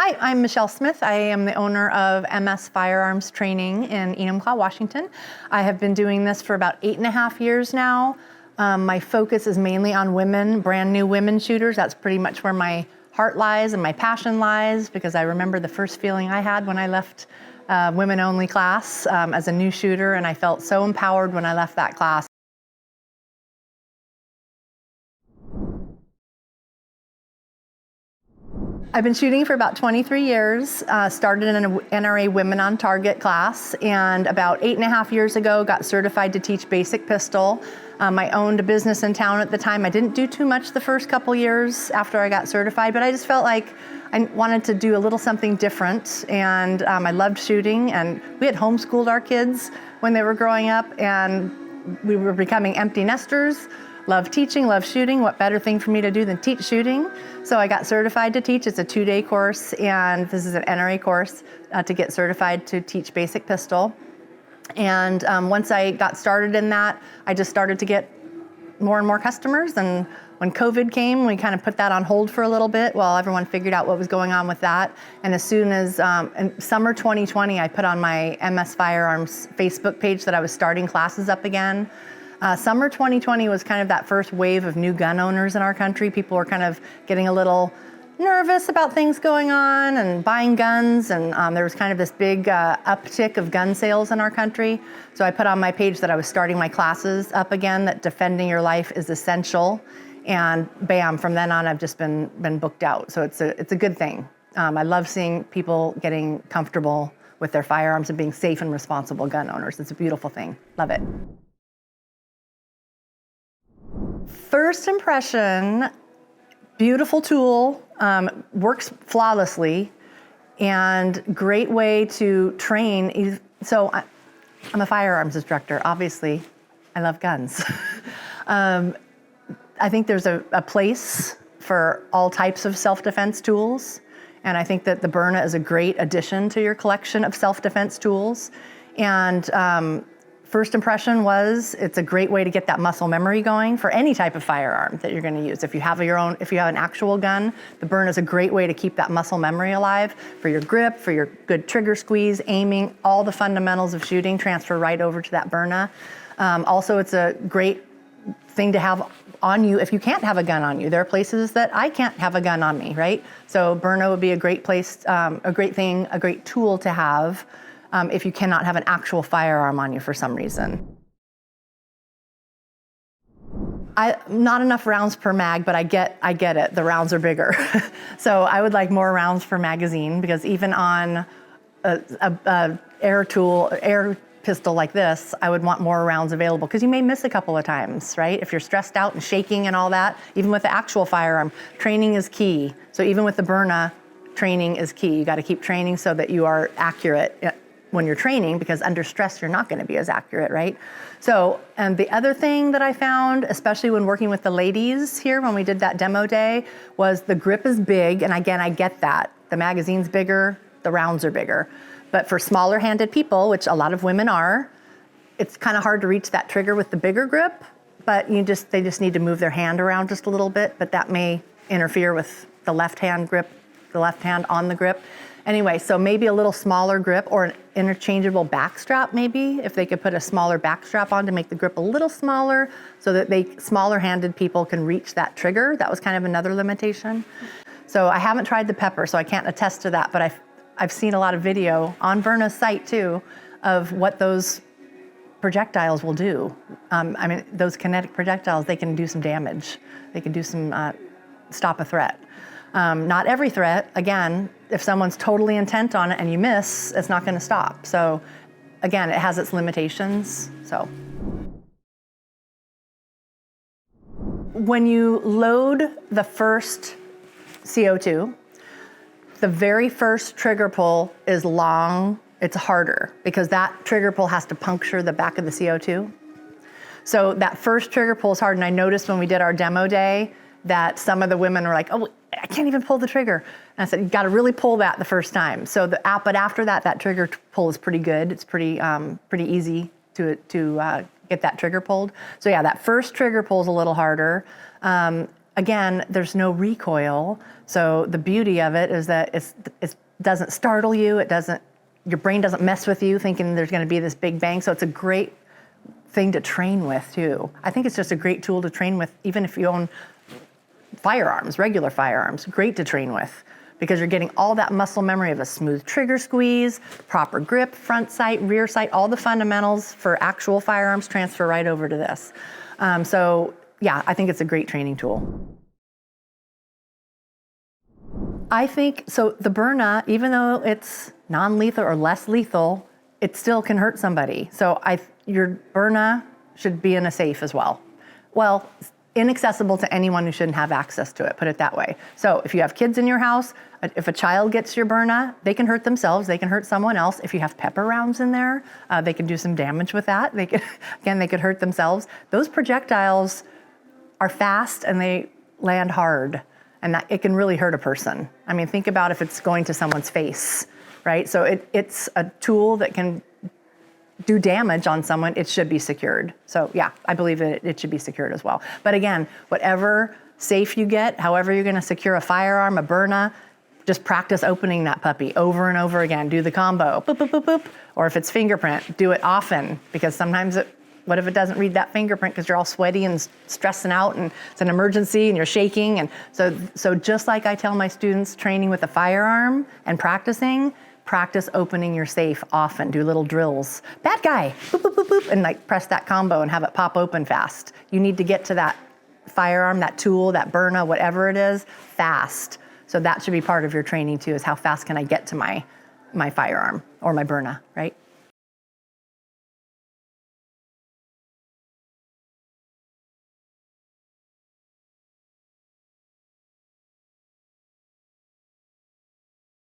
Hi, I'm Michelle Smith. I am the owner of MS Firearms Training in Enumclaw, Washington. I have been doing this for about 8.5 years now. My focus is mainly on women, brand new women shooters. That's pretty much where my heart lies and my passion lies, because I remember the first feeling I had when I left women-only class as a new shooter, and I felt so empowered when I left that class. I've been shooting for about 23 years, started in an NRA Women on Target class, and about 8.5 years ago got certified to teach basic pistol. I owned a business in town at the time. I didn't do too much the first couple years after I got certified, but I just felt like I wanted to do a little something different, and I loved shooting, and we had homeschooled our kids when they were growing up, and we were becoming empty nesters. Love teaching, love shooting. What better thing for me to do than teach shooting? So I got certified to teach. It's a 2-day course, and this is an NRA course to get certified to teach basic pistol. And once I got started in that, I just started to get more and more customers. And when COVID came, we kind of put that on hold for a little bit while everyone figured out what was going on with that. And as soon as in summer 2020, I put on my MS Firearms Facebook page that I was starting classes up again. Summer 2020 was kind of that first wave of new gun owners in our country. People were kind of getting a little nervous about things going on and buying guns, and there was kind of this big uptick of gun sales in our country. So I put on my page that I was starting my classes up again, that defending your life is essential, and bam, from then on I've just been booked out. So it's a good thing. I love seeing people getting comfortable with their firearms and being safe and responsible gun owners. It's a beautiful thing. Love it. First impression, beautiful tool, works flawlessly, and great way to train. So I'm a firearms instructor, obviously. I love guns. I think there's a place for all types of self-defense tools, and I think that the Byrna is a great addition to your collection of self-defense tools. And first impression was it's a great way to get that muscle memory going for any type of firearm that you're going to use. If you have an actual gun, the Byrna is a great way to keep that muscle memory alive for your grip, for your good trigger squeeze, aiming. All the fundamentals of shooting transfer right over to that Byrna. Also, it's a great thing to have on you if you can't have a gun on you. There are places that I can't have a gun on me, right? So Byrna would be a great place, a great tool to have if you cannot have an actual firearm on you for some reason. Not enough rounds per mag, but I get it. The rounds are bigger. So I would like more rounds per magazine, because even on a air pistol like this, I would want more rounds available, because you may miss a couple of times, right? If you're stressed out and shaking and all that, even with the actual firearm, training is key. So even with the Byrna, training is key. You got to keep training so that you are accurate when you're training, because under stress, you're not going to be as accurate, right? So, and the other thing that I found, especially when working with the ladies here, when we did that demo day, was the grip is big. And again, I get that. The magazine's bigger, the rounds are bigger. But for smaller handed people, which a lot of women are, it's kind of hard to reach that trigger with the bigger grip, but they just need to move their hand around just a little bit, but that may interfere with the left hand grip, the left hand on the grip. Anyway, so maybe a little smaller grip, or an interchangeable back strap maybe, if they could put a smaller back strap on to make the grip a little smaller, so that smaller-handed people can reach that trigger. That was kind of another limitation. So I haven't tried the pepper, so I can't attest to that, but I've seen a lot of video on Byrna's site too of what those projectiles will do. I mean, those kinetic projectiles, they can do some damage. They can do some stop a threat. Not every threat. Again, if someone's totally intent on it and you miss, it's not going to stop. So again, it has its limitations. So when you load the first CO2, the very first trigger pull is long. It's harder because that trigger pull has to puncture the back of the CO2. So that first trigger pull is hard. And I noticed when we did our demo day that some of the women were like, oh, I can't even pull the trigger. And I said, you got to really pull that the first time. So but after that trigger pull is pretty good. It's pretty easy to get that trigger pulled. So yeah, that first trigger pull is a little harder. again, there's no recoil. So the beauty of it is that it doesn't startle you. Your brain doesn't mess with you thinking there's going to be this big bang. So it's a great thing to train with too. I think it's just a great tool to train with, even if you own firearms, regular firearms, great to train with, because you're getting all that muscle memory of a smooth trigger squeeze, proper grip, front sight, rear sight, all the fundamentals for actual firearms transfer right over to this. So yeah, I think it's a great training tool. I think, so the Byrna, even though it's non-lethal or less lethal, it still can hurt somebody. So your Byrna should be in a safe as well. Well, inaccessible to anyone who shouldn't have access to it, put it that way. So if you have kids in your house, if a child gets your Byrna, they can hurt themselves, they can hurt someone else. If you have pepper rounds in there, they can do some damage with that. They could hurt themselves. Those projectiles are fast and they land hard, and that it can really hurt a person. I mean, think about if it's going to someone's face, right? So it's a tool that can do damage on someone. It should be secured. So yeah, I believe that it should be secured as well. But again, whatever safe you get, however you're gonna secure a firearm, a Byrna, just practice opening that puppy over and over again. Do the combo, boop, boop, boop, boop. Or if it's fingerprint, do it often, because sometimes what if it doesn't read that fingerprint because you're all sweaty and stressing out and it's an emergency and you're shaking? And so just like I tell my students training with a firearm and practice opening your safe often. Do little drills. Bad guy, boop, boop, boop, boop, and like press that combo and have it pop open fast. You need to get to that firearm, that tool, that Byrna, whatever it is, fast. So that should be part of your training too, is how fast can I get to my firearm or my Byrna, right?